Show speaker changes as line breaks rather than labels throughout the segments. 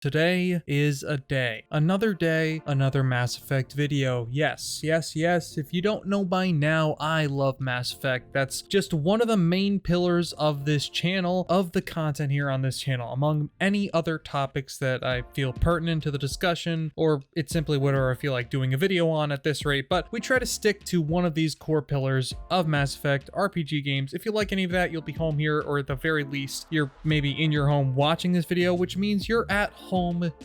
Today is a day. Another day, another Mass Effect video. Yes. If you don't know by now, I love Mass Effect. That's just one of the main pillars of this channel, of the content here on this channel, among any other topics that I feel pertinent to the discussion, or it's simply whatever I feel like doing a video on at this rate. But we try to stick to one of these core pillars of Mass Effect RPG games. If you like any of that, you'll be home here, or at the very least, you're maybe in your home watching this video, which means you're at home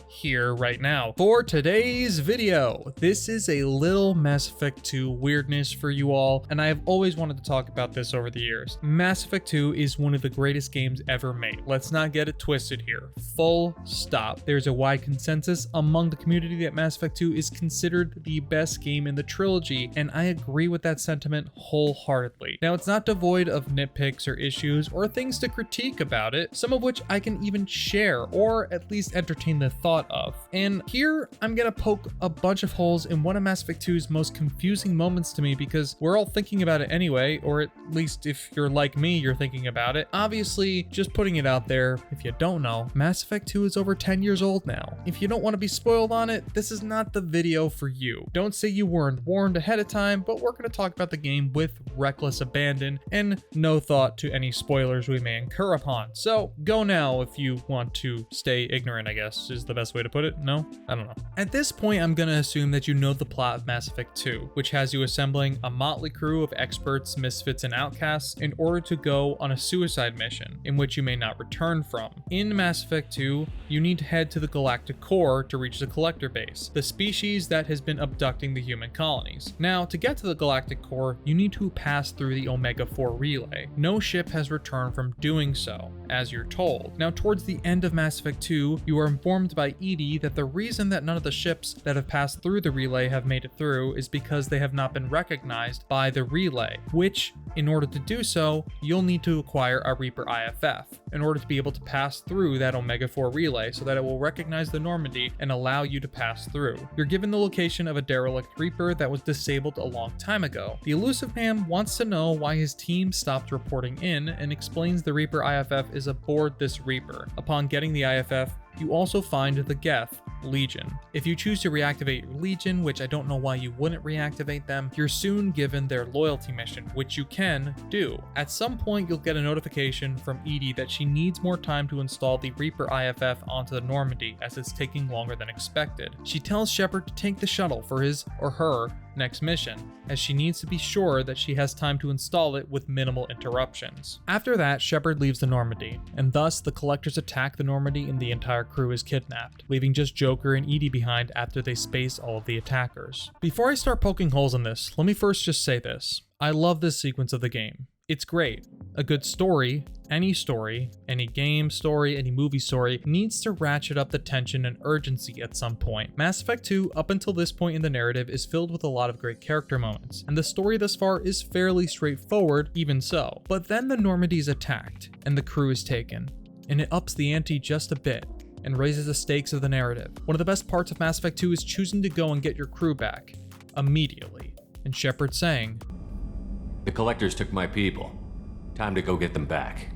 here right now. For today's video, this is a little Mass Effect 2 weirdness for you all, and I have always wanted to talk about this over the years. Mass Effect 2 is one of the greatest games ever made. Let's not get it twisted here. Full stop. There's a wide consensus among the community that Mass Effect 2 is considered the best game in the trilogy, and I agree with that sentiment wholeheartedly. Now, it's not devoid of nitpicks or issues or things to critique about it, some of which I can even share or at least entertain the thought of. And here I'm gonna poke a bunch of holes in one of Mass Effect 2's most confusing moments to me, because we're all thinking about it anyway, or at least if you're like me, you're thinking about it. Obviously, just putting it out there, if you don't know, Mass Effect 2 is over 10 years old now. If you don't want to be spoiled on it, this is not the video for you. Don't say you weren't warned ahead of time, but we're gonna talk about the game with reckless abandon and no thought to any spoilers we may incur upon. So go now if you want to stay ignorant, I guess is the best way to put it. No? I don't know. At this point, I'm gonna assume that you know the plot of Mass Effect 2, which has you assembling a motley crew of experts, misfits, and outcasts in order to go on a suicide mission, in which you may not return from. In Mass Effect 2, you need to head to the Galactic Core to reach the Collector Base, the species that has been abducting the human colonies. Now, to get to the Galactic Core, you need to pass through the Omega-4 relay. No ship has returned from doing so, as you're told. Now, towards the end of Mass Effect 2, you are informed by EDI that the reason that none of the ships that have passed through the relay have made it through is because they have not been recognized by the relay, which, in order to do so, you'll need to acquire a Reaper IFF in order to be able to pass through that Omega-4 relay so that it will recognize the Normandy and allow you to pass through. You're given the location of a derelict Reaper that was disabled a long time ago. The elusive man wants to know why his team stopped reporting in and explains the Reaper IFF is aboard this Reaper. Upon getting the IFF, you also find the Geth, Legion. If you choose to reactivate Legion, which I don't know why you wouldn't reactivate them, you're soon given their loyalty mission, which you can do. At some point, you'll get a notification from EDI that she needs more time to install the Reaper IFF onto the Normandy, as it's taking longer than expected. She tells Shepard to take the shuttle for his or her next mission, as she needs to be sure that she has time to install it with minimal interruptions. After that, Shepard leaves the Normandy, and thus the Collectors attack the Normandy and the entire crew is kidnapped, leaving just Joker and EDI behind after they space all of the attackers. Before I start poking holes in this, let me first just say this. I love this sequence of the game. It's great. A good story, any game story, any movie story, needs to ratchet up the tension and urgency at some point. Mass Effect 2, up until this point in the narrative, is filled with a lot of great character moments, and the story thus far is fairly straightforward, even so. But then the Normandy is attacked, and the crew is taken, and it ups the ante just a bit, and raises the stakes of the narrative. One of the best parts of Mass Effect 2 is choosing to go and get your crew back, immediately, and Shepard saying,
"The Collectors took my people. Time to go get them back."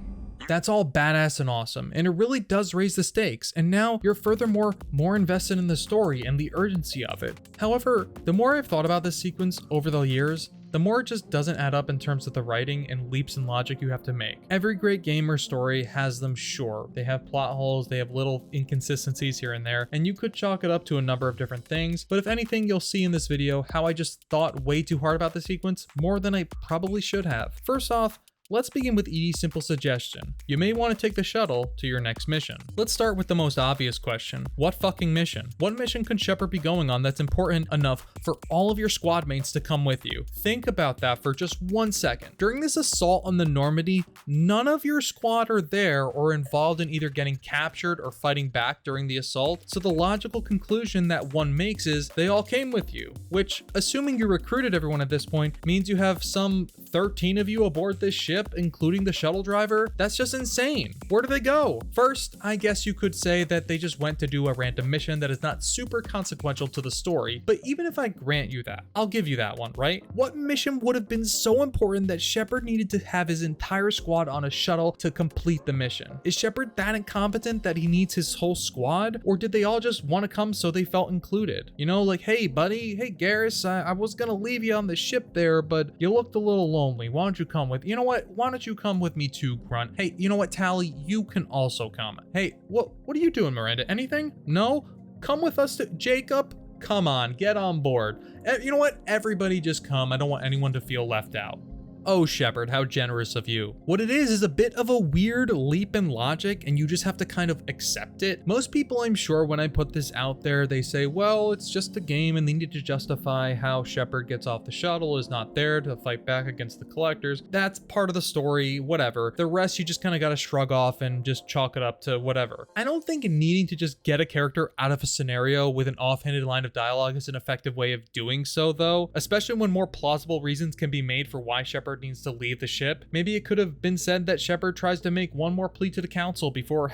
That's all badass and awesome, and it really does raise the stakes, and now you're furthermore more invested in the story and the urgency of it. However, the more I've thought about this sequence over the years, the more it just doesn't add up in terms of the writing and leaps in logic you have to make. Every great game or story has them, sure. They have plot holes, they have little inconsistencies here and there, and you could chalk it up to a number of different things, but if anything, you'll see in this video how I just thought way too hard about the sequence, more than I probably should have. First off, let's begin with EDI's simple suggestion. You may want to take the shuttle to your next mission. Let's start with the most obvious question. What fucking mission? What mission could Shepard be going on that's important enough for all of your squad mates to come with you? Think about that for just 1 second. During this assault on the Normandy, none of your squad are there or involved in either getting captured or fighting back during the assault, so the logical conclusion that one makes is they all came with you, which, assuming you recruited everyone at this point, means you have some 13 of you aboard this ship. ship, including the shuttle driver? That's just insane. Where do they go? First, I guess you could say that they just went to do a random mission that is not super consequential to the story, but even if I grant you that, I'll give you that one, right? What mission would have been so important that Shepard needed to have his entire squad on a shuttle to complete the mission? Is Shepard that incompetent that he needs his whole squad? Or did they all just want to come so they felt included? You know, like, hey buddy, hey Garrus, I was gonna leave you on the ship there, but you looked a little lonely. Why don't you come with, you know what? Why don't you come with me too, Grunt? Hey, you know what, Tally? You can also come. Hey, what are you doing, Miranda? Anything? No? Come with us to Jacob? Come on, get on board. You know what? Everybody just come. I don't want anyone to feel left out. Oh, Shepard, how generous of you. What it is a bit of a weird leap in logic, and you just have to kind of accept it. Most people, I'm sure, when I put this out there, they say, well, it's just a game, and they need to justify how Shepard gets off the shuttle, is not there to fight back against the collectors. That's part of the story, whatever. The rest, you just kind of gotta shrug off and just chalk it up to whatever. I don't think needing to just get a character out of a scenario with an offhanded line of dialogue is an effective way of doing so, though, especially when more plausible reasons can be made for why Shepard needs to leave the ship. Maybe it could have been said that Shepard tries to make one more plea to the council before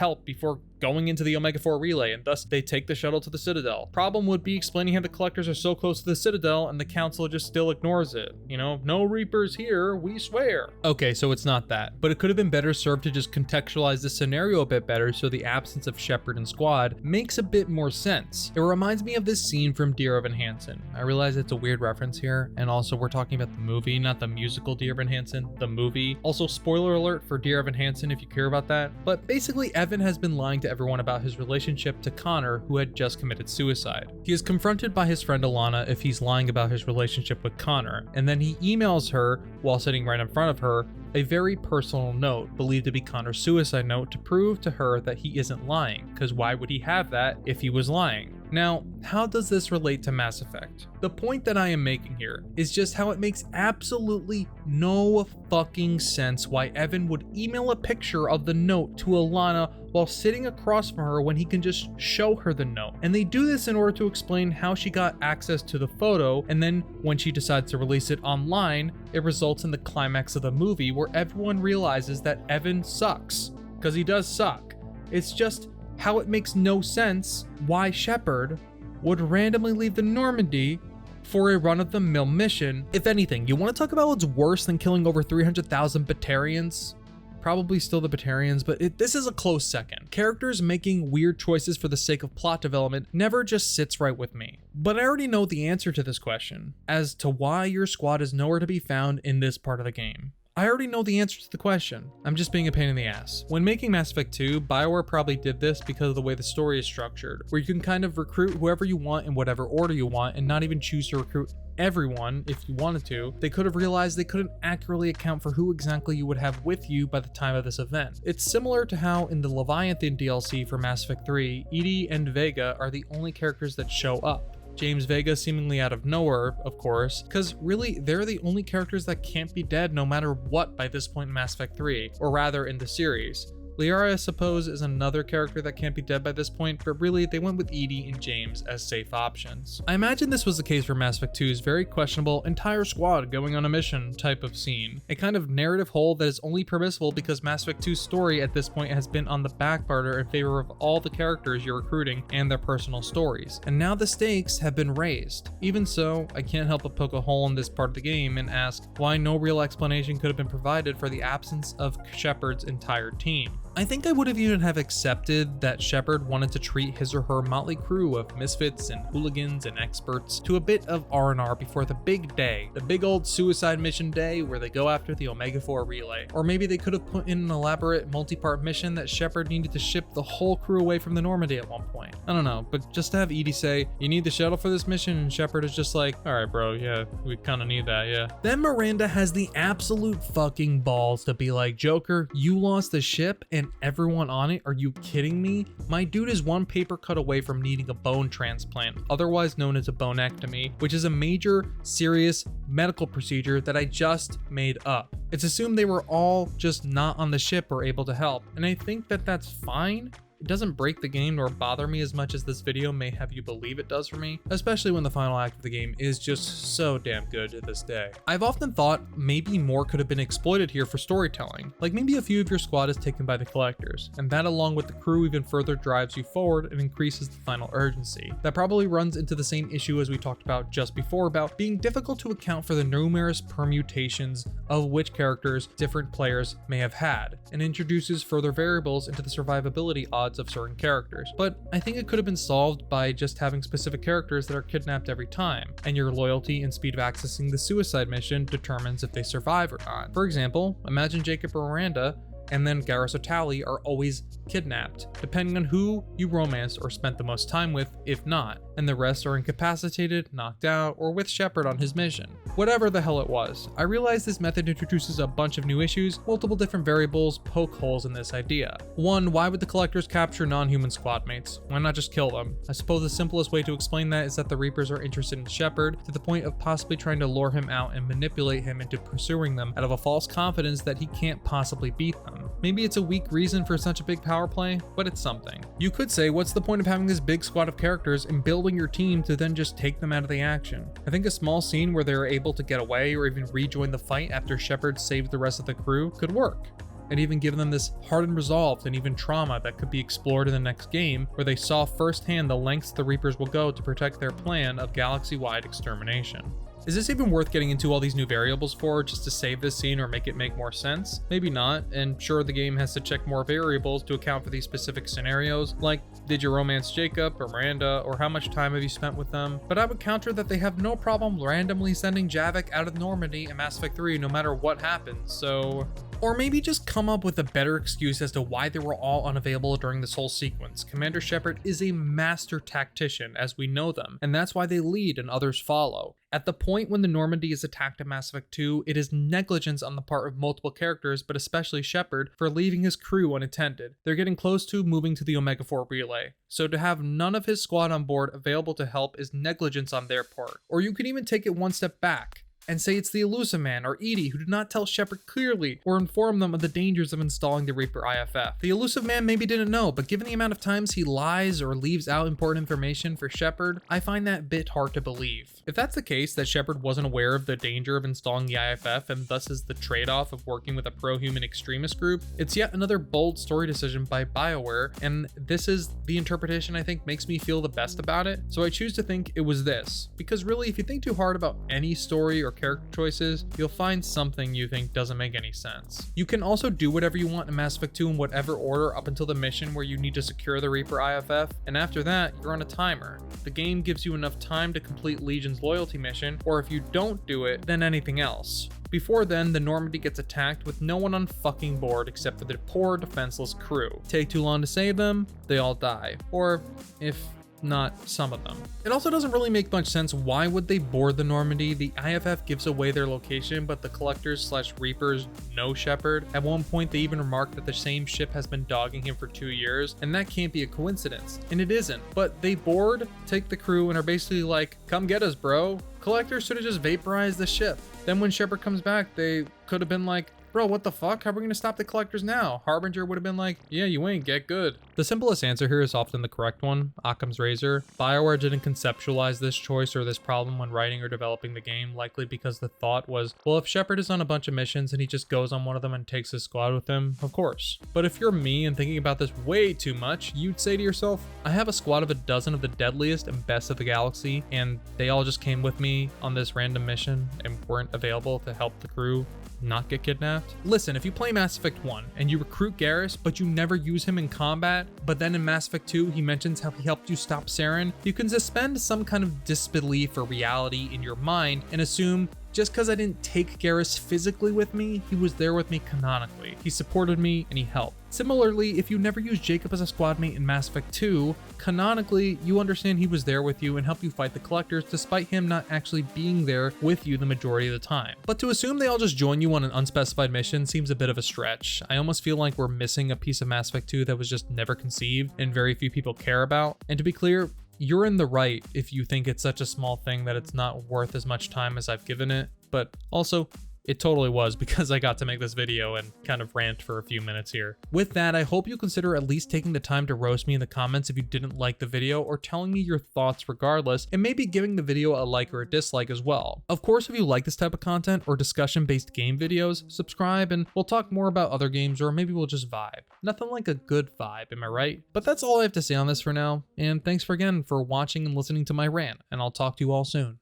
going into the Omega-4 relay, and thus they take the shuttle to the Citadel. Problem would be explaining how the collectors are so close to the Citadel and the council just still ignores it. You know, no Reapers here, we swear. Okay, so it's not that, but it could have been better served to just contextualize the scenario a bit better so the absence of Shepard and squad makes a bit more sense. It reminds me of this scene from Dear Evan Hansen. I realize it's a weird reference here, and also we're talking about the movie, not the musical Dear Evan Hansen, the movie. Also, spoiler alert for Dear Evan Hansen if you care about that, but basically Evan has been lying to everyone about his relationship to Connor, who had just committed suicide. He is confronted by his friend Alana if he's lying about his relationship with Connor, and then he emails her, while sitting right in front of her, a very personal note, believed to be Connor's suicide note, to prove to her that he isn't lying, because why would he have that if he was lying? Now, how does this relate to Mass Effect? The point that I am making here is just how it makes absolutely no fucking sense why Evan would email a picture of the note to Alana while sitting across from her when he can just show her the note. And they do this in order to explain how she got access to the photo, and then when she decides to release it online, it results in the climax of the movie where everyone realizes that Evan sucks, because he does suck. It's just how it makes no sense why Shepard would randomly leave the Normandy for a run-of-the-mill mission. If anything, you want to talk about what's worse than killing over 300,000 Batarians? Probably still the Batarians, but this is a close second. Characters making weird choices for the sake of plot development never just sits right with me. But I already know the answer to this question, as to why your squad is nowhere to be found in this part of the game. I already know the answer to the question. I'm just being a pain in the ass. When making Mass Effect 2, BioWare probably did this because of the way the story is structured, where you can kind of recruit whoever you want in whatever order you want and not even choose to recruit everyone if you wanted to. They could have realized they couldn't accurately account for who exactly you would have with you by the time of this event. It's similar to how in the Leviathan DLC for Mass Effect 3, EDI and Vega are the only characters that show up. James Vega seemingly out of nowhere, of course, because really, they're the only characters that can't be dead no matter what by this point in Mass Effect 3, or rather in the series. Liara, I suppose, is another character that can't be dead by this point, but really, they went with EDI and James as safe options. I imagine this was the case for Mass Effect 2's very questionable entire squad going on a mission type of scene. A kind of narrative hole that is only permissible because Mass Effect 2's story at this point has been on the back burner in favor of all the characters you're recruiting and their personal stories. And now the stakes have been raised. Even so, I can't help but poke a hole in this part of the game and ask why no real explanation could have been provided for the absence of Shepard's entire team. I think I would have even have accepted that Shepard wanted to treat his or her motley crew of misfits and hooligans and experts to a bit of R&R before the big day, the big old suicide mission day where they go after the Omega-4 relay. Or maybe they could have put in an elaborate multi-part mission that Shepard needed to ship the whole crew away from the Normandy at one point. I don't know, but just to have EDI say, you need the shuttle for this mission, and Shepard is just like, alright bro, yeah, we kinda need that, yeah. Then Miranda has the absolute fucking balls to be like, Joker, you lost the ship and everyone on it? Are you kidding me? My dude is one paper cut away from needing a bone transplant, otherwise known as a bonectomy, which is a major, serious medical procedure that I just made up. It's assumed they were all just not on the ship or able to help, and I think that that's fine. it doesn't break the game nor bother me as much as this video may have you believe it does for me, especially when the final act of the game is just so damn good to this day. I've often thought maybe more could have been exploited here for storytelling, like maybe a few of your squad is taken by the collectors, and that along with the crew even further drives you forward and increases the final urgency. That probably runs into the same issue as we talked about just before about being difficult to account for the numerous permutations of which characters different players may have had, and introduces further variables into the survivability odds of certain characters. But I think it could have been solved by just having specific characters that are kidnapped every time, and your loyalty and speed of accessing the suicide mission determines if they survive or not. For example, imagine Jacob or Miranda and then Garrus or Tally are always kidnapped, depending on who you romanced or spent the most time with, if not, and the rest are incapacitated, knocked out, or with Shepard on his mission. Whatever the hell it was, I realize this method introduces a bunch of new issues, multiple different variables poke holes in this idea. One, why would the collectors capture non-human squad mates? Why not just kill them? I suppose the simplest way to explain that is that the Reapers are interested in Shepard to the point of possibly trying to lure him out and manipulate him into pursuing them out of a false confidence that he can't possibly beat them. Maybe it's a weak reason for such a big power play, but it's something. You could say, what's the point of having this big squad of characters and building your team to then just take them out of the action? I think a small scene where they're able to get away or even rejoin the fight after Shepard saved the rest of the crew could work, and even give them this hardened resolve and even trauma that could be explored in the next game, where they saw firsthand the lengths the Reapers will go to protect their plan of galaxy-wide extermination. Is this even worth getting into all these new variables for, just to save this scene or make it make more sense? Maybe not, and sure, the game has to check more variables to account for these specific scenarios, like did you romance Jacob or Miranda, or how much time have you spent with them? But I would counter that they have no problem randomly sending Javik out of Normandy in Mass Effect 3 no matter what happens, so... Or maybe just come up with a better excuse as to why they were all unavailable during this whole sequence. Commander Shepard is a master tactician, as we know them, and that's why they lead and others follow. At the point when the Normandy is attacked in Mass Effect 2, it is negligence on the part of multiple characters, but especially Shepard, for leaving his crew unattended. They're getting close to moving to the Omega-4 relay, so to have none of his squad on board available to help is negligence on their part. Or you could even take it one step back and say it's the Elusive Man or EDI who did not tell Shepard clearly or inform them of the dangers of installing the Reaper IFF. The Elusive Man maybe didn't know, but given the amount of times he lies or leaves out important information for Shepard, I find that bit hard to believe. If that's the case, that Shepard wasn't aware of the danger of installing the IFF and thus is the trade-off of working with a pro-human extremist group, it's yet another bold story decision by BioWare, and this is the interpretation I think makes me feel the best about it, so I choose to think it was this. Because really, if you think too hard about any story or character choices, you'll find something you think doesn't make any sense. You can also do whatever you want in Mass Effect 2 in whatever order up until the mission where you need to secure the Reaper IFF, and after that, you're on a timer. The game gives you enough time to complete Legion's loyalty mission, or if you don't do it, then anything else. Before then, the Normandy gets attacked with no one on fucking board except for the poor defenseless crew. Take too long to save them, they all die. Or, if not some of them. It also doesn't really make much sense. Why would they board the Normandy? The IFF gives away their location, but the collectors / Reapers know Shepard. At one point, they even remarked that the same ship has been dogging him for 2 years, and that can't be a coincidence. And it isn't. But they board, take the crew, and are basically like, come get us, bro. Collectors should have just vaporized the ship. Then when Shepard comes back, they could have been like, bro, what the fuck? How are we gonna stop the collectors now? Harbinger would have been like, yeah, you ain't, get good. The simplest answer here is often the correct one, Occam's razor. BioWare didn't conceptualize this choice or this problem when writing or developing the game, likely because the thought was, well, if Shepard is on a bunch of missions and he just goes on one of them and takes his squad with him, of course. But if you're me and thinking about this way too much, you'd say to yourself, I have a squad of a dozen of the deadliest and best of the galaxy, and they all just came with me on this random mission and weren't available to help the crew not get kidnapped? Listen, if you play Mass Effect 1 and you recruit Garrus, but you never use him in combat, but then in Mass Effect 2 he mentions how he helped you stop Saren, you can suspend some kind of disbelief or reality in your mind and assume just because I didn't take Garrus physically with me, he was there with me canonically. He supported me and he helped. Similarly, if you never use Jacob as a squad mate in Mass Effect 2, canonically, you understand he was there with you and helped you fight the Collectors despite him not actually being there with you the majority of the time. But to assume they all just join you on an unspecified mission seems a bit of a stretch. I almost feel like we're missing a piece of Mass Effect 2 that was just never conceived and very few people care about. And to be clear, you're in the right if you think it's such a small thing that it's not worth as much time as I've given it, but also, It totally was, because I got to make this video and kind of rant for a few minutes here. With that, I hope you consider at least taking the time to roast me in the comments if you didn't like the video, or telling me your thoughts regardless, and maybe giving the video a like or a dislike as well. Of course, if you like this type of content or discussion-based game videos, subscribe and we'll talk more about other games, or maybe we'll just vibe. Nothing like a good vibe, am I right? But that's all I have to say on this for now, and thanks again for watching and listening to my rant, and I'll talk to you all soon.